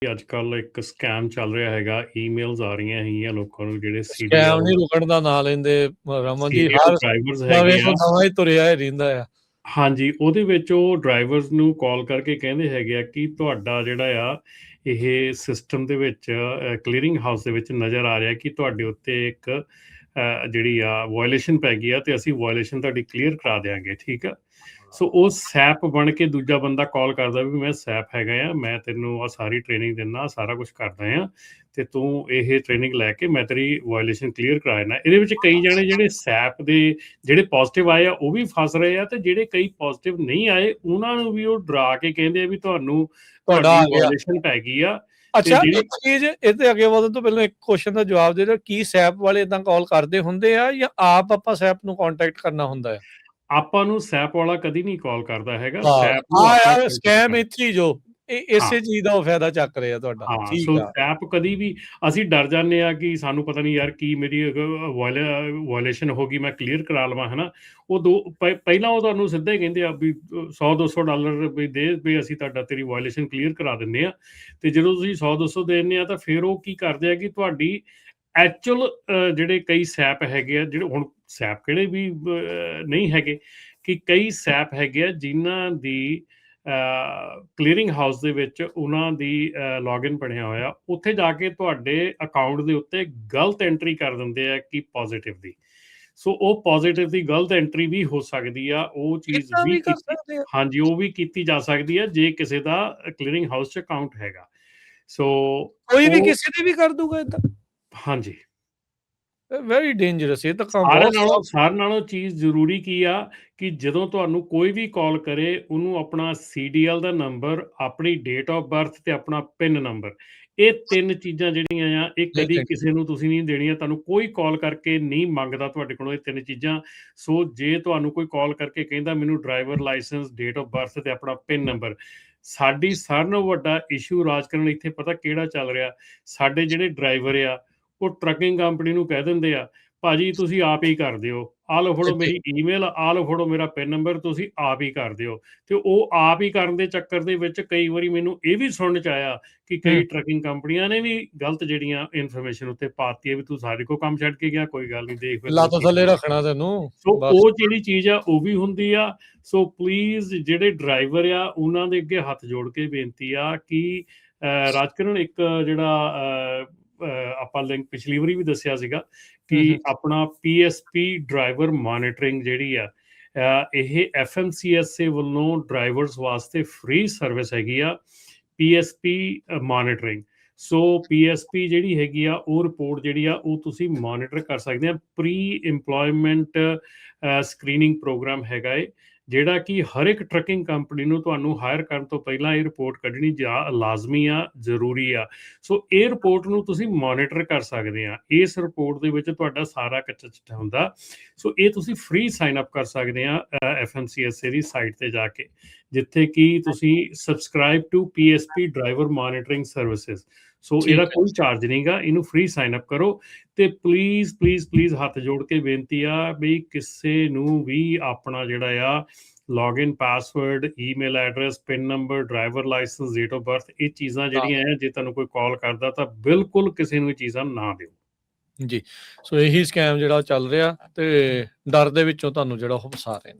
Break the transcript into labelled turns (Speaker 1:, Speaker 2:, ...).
Speaker 1: ਅੱਜ ਕੱਲ ਇੱਕ ਸਕੈਮ ਚੱਲ ਰਿਹਾ ਹੈਗਾ, ਈਮੇਲਸ ਆ ਰਹੀਆਂ ਹੈਗੀਆਂ ਲੋਕਾਂ ਨੂੰ ਜਿਹੜੇ
Speaker 2: ਸਕੈਮ
Speaker 1: ਸੀਡੀਐਲ
Speaker 2: ਨਹੀਂ ਰੁਕਣ ਦਾ ਨਾਂ ਲੈਂਦੇ ਰਮਨ ਜੀ,
Speaker 1: ਸੀਡੀਐਲ
Speaker 2: ਹਰ
Speaker 1: ਡਰਾਈਵਰਸ
Speaker 2: ਨਵੇਂ
Speaker 1: ਹੈਗੇ
Speaker 2: ਤੋਂ
Speaker 1: ਆ।
Speaker 2: ਨਵਾਂ ਹੀ ਤੁਰਿਆ ਹੀ ਰਹਿੰਦਾ ਆ।
Speaker 1: ਹਾਂਜੀ, ਉਹਦੇ ਵਿੱਚ ਉਹ ਡਰਾਈਵਰਸ ਨੂੰ ਕਾਲ ਕਰਕੇ ਕਹਿੰਦੇ ਹੈਗੇ ਆ ਕਿ ਤੁਹਾਡਾ ਜਿਹੜਾ ਆ ਇਹ ਸਿਸਟਮ ਦੇ ਵਿੱਚ ਕਲੀਅਰਿੰਗ ਹਾਊਸ ਦੇ ਵਿੱਚ ਨਜ਼ਰ ਆ ਰਿਹਾ ਕਿ ਤੁਹਾਡੇ ਉੱਤੇ ਇੱਕ ਜਿਹੜੀ ਆ ਵਾਇਲੇਸ਼ਨ ਪੈ ਗਈ ਆ ਤੇ ਅਸੀਂ ਵਾਇਲੇਸ਼ਨ ਤੁਹਾਡੀ ਕਲੀਅਰ ਕਰਾ ਦਿਆਂਗੇ, ਠੀਕ ਆ। ਸੋ ਉਹ ਸੈਪ ਬਣ ਕੇ ਦੂਜਾ ਬੰਦਾ ਕਾਲ ਕਰਦਾ ਵੀ ਮੈਂ ਸੈਪ ਹੈਗਾ ਆ, ਮੈਂ ਤੈਨੂੰ ਆ ਸਾਰੀ ਟ੍ਰੇਨਿੰਗ ਦਿੰਦਾ, ਸਾਰਾ ਕੁਝ ਕਰਦਾ ਆ ਤੇ ਤੂੰ ਇਹ ਟ੍ਰੇਨਿੰਗ ਲੈ ਕੇ ਮੈਂ ਤੇਰੀ ਵਾਇਲੇਸ਼ਨ ਕਲੀਅਰ ਕਰਾ ਦੇਣਾ। ਇਹਦੇ ਵਿੱਚ ਕਈ ਜਣੇ ਜਿਹੜੇ ਸੈਪ ਦੇ ਜਿਹੜੇ ਪੋਜ਼ਿਟਿਵ ਆਏ ਆ ਉਹ ਵੀ ਫਸ ਰਹੇ ਆ, ਤੇ ਜਿਹੜੇ ਕਈ ਪੋਜ਼ਿਟਿਵ ਨਹੀਂ ਆਏ ਉਹਨਾਂ ਨੂੰ ਵੀ ਉਹ ਡਰਾ ਕੇ ਕਹਿੰਦੇ ਆ ਵੀ ਤੁਹਾਨੂੰ
Speaker 2: ਤੁਹਾਡਾ
Speaker 1: ਤੁਹਾਡੀ
Speaker 2: ਆ ਗਿਆ।
Speaker 1: ਵਾਇਲੇਸ਼ਨ ਪੈ ਗਈ ਆ।
Speaker 2: ਅੱਛਾ, ਇੱਕ ਚੀਜ਼ ਇਹਦੇ ਅੱਗੇ ਵਧਣ ਤੋਂ ਪਹਿਲਾਂ ਇੱਕ ਕੁਐਸਚਨ ਦਾ ਜਵਾਬ ਦੇ ਦਿਓ, ਕੀ ਸੈਪ ਵਾਲੇ ਇਦਾਂ ਕਾਲ ਕਰਦੇ ਹੁੰਦੇ ਆ ਜਾਂ ਆਪ ਆਪਾਂ ਸੈਪ ਨੂੰ ਕੰਟੈਕਟ ਕਰਨਾ ਹੁੰਦਾ ਆ?
Speaker 1: ਆਪਾਂ ਨੂੰ ਸੈਪ ਵਾਲਾ ਕਦੀ ਨਹੀਂ ਕਾਲ ਕਰਦਾ ਹੈਗਾ,
Speaker 2: ਹਾਂ
Speaker 1: ਸੈਪ ਨੂੰ ਆਪਾਂ
Speaker 2: ਯਾਰ ਸਕੈਮ ਇੱਥੇ ਹੀ ਜੋ ਇਸੇ
Speaker 1: ਹਾਂ
Speaker 2: ਚੀਜ਼ ਦਾ ਉਹ ਫਾਇਦਾ ਚੱਕ ਰਿਹਾ ਤੁਹਾਡਾ।
Speaker 1: ਹਾਂ,
Speaker 2: ਠੀਕ
Speaker 1: ਸੋ
Speaker 2: ਆ।
Speaker 1: ਸੈਪ ਕਦੀ ਵੀ ਅਸੀਂ ਡਰ ਜਾਂਦੇ ਆ ਕਿ ਸਾਨੂੰ ਪਤਾ ਨਹੀਂ ਯਾਰ ਕੀ ਮੇਰੀ ਵਾਇਲੇਸ਼ਨ ਹੋ ਗਈ, ਮੈਂ ਕਲੀਅਰ ਕਰਾ ਲਵਾਂ, ਹਨਾ। ਉਹ ਪਹਿਲਾਂ ਉਹ ਤੁਹਾਨੂੰ ਸਿੱਧਾ ਹੀ ਕਹਿੰਦੇ ਆ ਵੀ $100-200 ਵੀ ਦੇ ਵੀ ਅਸੀਂ ਤੇਰੀ ਵਾਇਲੇਸ਼ਨ ਕਲੀਅਰ ਕਰਾ ਦਿੰਦੇ ਆ। ਤੇ ਜਦੋਂ ਤੁਸੀਂ 100-200 ਦਿੰਦੇ ਆ ਤਾਂ ਫਿਰ ਉਹ ਕੀ ਕਰਦੇ ਆ ਕਿ ਤੁਹਾਡੀ ਐਕਚੁਅਲ ਜਿਹੜੇ ਕਈ ਸੈਪ ਹੈਗੇ ਆ, ਜਿਹੜੇ ਹੁਣ ਸੈਪ ਕਿਹੜੇ ਵੀ ਨਹੀਂ ਹੈਗੇ, ਕਿ ਕਈ ਸੈਪ ਹੈਗੇ ਆ ਜਿਨ੍ਹਾਂ ਦੀ ਕਲੀਅਰਿੰਗ ਹਾਊਸ ਦੇ ਵਿੱਚ ਉਹਨਾਂ ਦੀ ਲੌਗਇਨ ਬਣਿਆ ਹੋਇਆ, ਉੱਥੇ ਜਾ ਕੇ ਤੁਹਾਡੇ ਅਕਾਊਂਟ ਦੇ ਉੱਤੇ ਗਲਤ ਐਂਟਰੀ ਕਰ ਦਿੰਦੇ ਆ ਕਿ ਪੋਜ਼ਿਟਿਵ ਦੀ। ਸੋ ਉਹ ਪੋਜ਼ਿਟਿਵ ਦੀ ਗਲਤ ਐਂਟਰੀ ਵੀ ਹੋ ਸਕਦੀ ਆ, ਉਹ ਚੀਜ਼
Speaker 2: ਇੱਦਾਂ
Speaker 1: ਵੀ
Speaker 2: ਕਰ
Speaker 1: ਕੀਤੀ,
Speaker 2: ਸਕਦੇ ਆ?
Speaker 1: ਹਾਂਜੀ ਉਹ ਵੀ ਕੀਤੀ ਜਾ ਸਕਦੀ ਆ ਜੇ ਕਿਸੇ ਦਾ ਕਲੀਅਰਿੰਗ ਹਾਊਸ 'ਚ ਅਕਾਊਂਟ ਹੈਗਾ। ਸੋ
Speaker 2: ਕੋਈ ਵੀ
Speaker 1: ਉਹ
Speaker 2: ਕਿਸੇ ਦੀ ਵੀ ਕਰ ਦੂਗਾ ਇਦਾਂ?
Speaker 1: ਹਾਂਜੀ,
Speaker 2: ਵੈਰੀ ਡੇਂਜਰਸ, ਇਹ ਤਾਂ ਕੰਮ
Speaker 1: ਸਾਰਿਆਂ
Speaker 2: ਬਹੁਤ
Speaker 1: ਨਾਲੋਂ ਚੀਜ਼ ਜ਼ਰੂਰੀ ਕੀ ਆ ਕਿ ਜਦੋਂ ਤੁਹਾਨੂੰ ਕੋਈ ਵੀ ਕਾਲ ਕਰੇ ਉਹਨੂੰ ਆਪਣਾ ਸੀਡੀਐਲ ਦਾ ਨੰਬਰ, ਆਪਣੀ ਡੇਟ ਆਫ ਬਰਥ ਤੇ ਆਪਣਾ ਪਿਨ ਨੰਬਰ, ਇਹ 3 ਚੀਜ਼ਾਂ ਜਿਹੜੀਆਂ ਆ ਇਹ ਕਦੀ ਕਿਸੇ ਨੂੰ ਤੁਸੀਂ ਨਹੀਂ ਦੇਣੀਆਂ। ਤੁਹਾਨੂੰ ਕੋਈ ਕਾਲ ਕਰਕੇ ਨਹੀਂ ਮੰਗਦਾ ਤੁਹਾਡੇ ਕੋਲੋਂ ਇਹ 3 ਚੀਜ਼ਾਂ। ਸੋ ਜੇ ਤੁਹਾਨੂੰ ਕੋਈ ਕਾਲ ਕਰਕੇ ਕਹਿੰਦਾ ਮੈਨੂੰ driver licence, date of birth ਤੇ ਆਪਣਾ ਪਿਨ ਨੰਬਰ, ਸਾਡੀ ਸਾਰਿਆਂ ਨਾਲੋਂ ਵੱਡਾ ਇਸ਼ੂ ਰਾਜਕਰਨ ਇੱਥੇ ਪਤਾ ਕਿਹੜਾ ਚੱਲ ਰਿਹਾ, ਸਾਡੇ ਜਿਹੜੇ ਡਰਾਈਵਰ ਆ ਉਹ ਟਰੱਕਿੰਗ ਕੰਪਨੀ ਨੂੰ ਕਹਿ ਦਿੰਦੇ ਆ ਭਾਜੀ ਤੁਸੀਂ ਆਪ ਹੀ ਕਰ ਦਿਓ, ਆਹ ਲਓ ਫੜੋ ਮੇਰੀ ਈਮੇਲ, ਆਹ ਲਓ ਫੜੋ ਮੇਰਾ ਪਿਨ ਨੰਬਰ, ਤੁਸੀਂ ਆਪ ਹੀ ਕਰ ਦਿਓ। ਤੇ ਉਹ ਆਪ ਹੀ ਕਰਨ ਦੇ ਚੱਕਰ ਦੇ ਵਿੱਚ ਕਈ ਵਾਰੀ ਮੈਨੂੰ ਇਹ ਵੀ ਸੁਣਨ ਚ ਆਇਆ ਕਿ ਕਈ ਟਰੱਕਿੰਗ ਕੰਪਨੀਆਂ ਨੇ ਵੀ ਗਲਤ ਜਿਹੜੀਆਂ ਇਨਫੋਰਮੇਸ਼ਨ ਉੱਤੇ ਪਾਤੀ ਹੈ ਵੀ ਤੂੰ ਸਾਡੇ ਕੋਲ ਕੰਮ ਛੱਡ ਕੇ ਗਿਆ, ਕੋਈ ਗੱਲ ਨਹੀਂ, ਦੇਖ ਫਿਰ
Speaker 2: ਲੱਤ ਥੱਲੇ ਰੱਖਣਾ ਤੈਨੂੰ।
Speaker 1: ਸੋ ਉਹ ਜਿਹੜੀ ਚੀਜ਼ ਆ ਉਹ ਵੀ ਹੁੰਦੀ ਆ। ਸੋ ਪਲੀਜ਼ ਜਿਹੜੇ ਡਰਾਈਵਰ ਆ ਉਹਨਾਂ ਦੇ ਅੱਗੇ ਹੱਥ ਜੋੜ ਕੇ ਬੇਨਤੀ ਆ ਕਿ ਰਾਜਕਰਨ ਇੱਕ ਜਿਹੜਾ ਆਪਾਂ ਲਿੰਕ ਪਿਛਲੀ ਵਾਰੀ ਵੀ ਦੱਸਿਆ ਸੀਗਾ ਕਿ ਆਪਣਾ PSP ਡਰਾਈਵਰ ਮੋਨੀਟਰਿੰਗ ਜਿਹੜੀ ਆ ਇਹ FMCSA ਵੱਲੋਂ ਡਰਾਈਵਰਸ ਵਾਸਤੇ ਫ੍ਰੀ ਸਰਵਿਸ ਹੈਗੀ ਆ, PSP ਮੋਨੀਟਰਿੰਗ। ਸੋ PSP ਜਿਹੜੀ ਹੈਗੀ ਆ ਉਹ ਰਿਪੋਰਟ ਜਿਹੜੀ ਆ ਉਹ ਤੁਸੀਂ ਮੋਨੀਟਰ ਕਰ ਸਕਦੇ ਆ। ਪ੍ਰੀ ਇੰਪਲੋਇਮੈਂਟ ਸਕਰੀਨਿੰਗ ਪ੍ਰੋਗਰਾਮ ਹੈਗਾ ਏ, ਜਿਹੜਾ ਕਿ ਹਰ ਇੱਕ ਟਰੱਕਿੰਗ ਕੰਪਨੀ ਨੂੰ ਤੁਹਾਨੂੰ ਹਾਇਰ ਕਰਨ ਤੋਂ ਪਹਿਲਾਂ ਇਹ ਰਿਪੋਰਟ ਕੱਢਣੀ ਲਾਜ਼ਮੀ ਆ, ਜ਼ਰੂਰੀ ਆ। ਸੋ ਇਹ ਰਿਪੋਰਟ ਨੂੰ ਤੁਸੀਂ ਮੋਨੀਟਰ ਕਰ ਸਕਦੇ ਆ। ਇਸ ਰਿਪੋਰਟ ਦੇ ਵਿੱਚ ਤੁਹਾਡਾ ਸਾਰਾ ਕੱਚਾ ਚਿੱਟਾ ਹੁੰਦਾ। ਸੋ ਇਹ ਤੁਸੀਂ ਫ੍ਰੀ ਸਾਈਨ ਅਪ ਕਰ ਸਕਦੇ ਆ FMCSA ਦੀ ਸਾਈਟ ਤੇ ਜਾ ਕੇ, ਜਿੱਥੇ ਕਿ ਤੁਸੀਂ subscribe to PSP driver monitoring services. So ਇਹਦਾ ਕੋਈ ਚਾਰਜ ਨਹੀਂਗਾ, ਇਹਨੂੰ ਫ੍ਰੀ ਸਾਈਨ ਅਪ ਕਰੋ। ਤੇ ਪਲੀਜ਼ ਹੱਥ ਜੋੜ ਕੇ ਬੇਨਤੀ ਆ ਵੀ ਕਿਸੇ ਨੂੰ ਵੀ ਆਪਣਾ ਜਿਹੜਾ ਆ login password, email address, pin number, driver licence, date of birth, ਇਹ ਚੀਜ਼ਾਂ ਜਿਹੜੀਆਂ ਆ ਜੇ ਤੁਹਾਨੂੰ ਕੋਈ ਕਾਲ ਕਰਦਾ ਤਾਂ ਬਿਲਕੁਲ ਕਿਸੇ ਨੂੰ ਇਹ ਚੀਜ਼ਾਂ ਨਾ ਦਿਓ
Speaker 2: ਜੀ। ਸੋ ਇਹੀ ਸਕੈਮ ਜਿਹੜਾ ਚੱਲ ਰਿਹਾ ਤੇ ਡਰ ਦੇ ਵਿੱਚੋਂ ਤੁਹਾਨੂੰ ਜਿਹੜਾ ਉਹ ਫਸਾ ਰਹੇ ਨੇ।